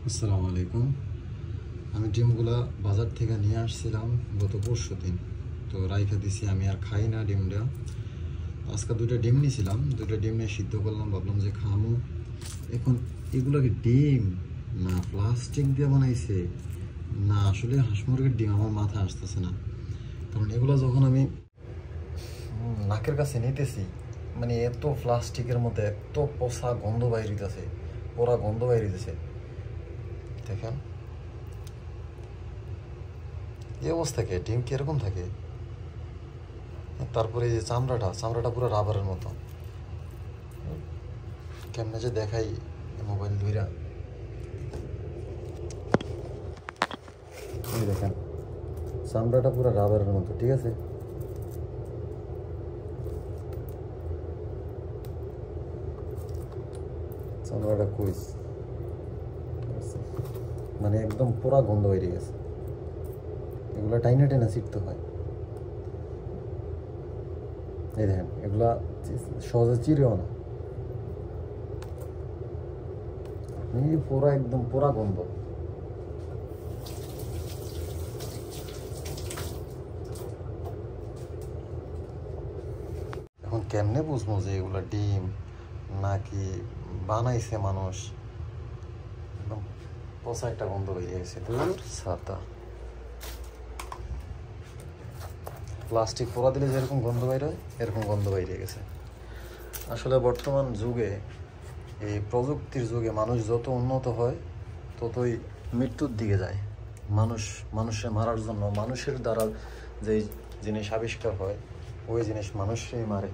আসসালামু আলাইকুম। আমি ডিমগুলা বাজার থেকে নিয়ে আসছিলাম গত পরশু দিন, তো রাইখা দিছি। আমি আর খাই না ডিমটা। আজকে দুইটা ডিম নিয়েছিলাম, দুইটা ডিম নিয়ে সিদ্ধ করলাম, ভাবলাম যে খামু। এখন এগুলোকে ডিম না প্লাস্টিক দিয়ে বানাইছে না আসলে হাঁস মুরগির ডিম, আমার মাথায় আসতেছে না। কারণ এগুলো যখন আমি নাকের কাছে নিতেছি, মানে এত প্লাস্টিকের মধ্যে এত পচা গন্ধ বাইরিতেছে, পোড়া গন্ধ বাইরিতেছে। দেখেন এই অবস্থা, কে ডিম কিরকম থাকে। তারপরে এই যে চামড়াটা পুরো রাবারের মতো। কেমনে যে দেখাই মোবাইল ধইরা, এই দেখেন চামড়াটা পুরো রাবারের মতো, ঠিক আছে। চামড়াটা কুইজ, মানে একদম পুরা গন্ধ বেরিয়ে গেছে। এগুলা টাইনা টাইনা ছিটতে হয়। এই দেখেন এগুলা সহজে চিরেও না, পুরা একদম পুরা গন্ধ। এখন কেমনে বুঝবো যে এগুলা ডিম নাকি বানাইছে মানুষ? একদম পচা একটা গন্ধ বেরিয়ে গেছে। ছাতা প্লাস্টিক পোড়া দিলে যেরকম গন্ধ বাইরে হয়, এরকম গন্ধ বাইরে গেছে। আসলে বর্তমান যুগে, এই প্রযুক্তির যুগে, মানুষ যত উন্নত হয় ততই মৃত্যুর দিকে যায়। মানুষে মারার জন্য, মানুষের দ্বারা যে জিনিস আবিষ্কার হয় ওই জিনিস মানুষই মারে।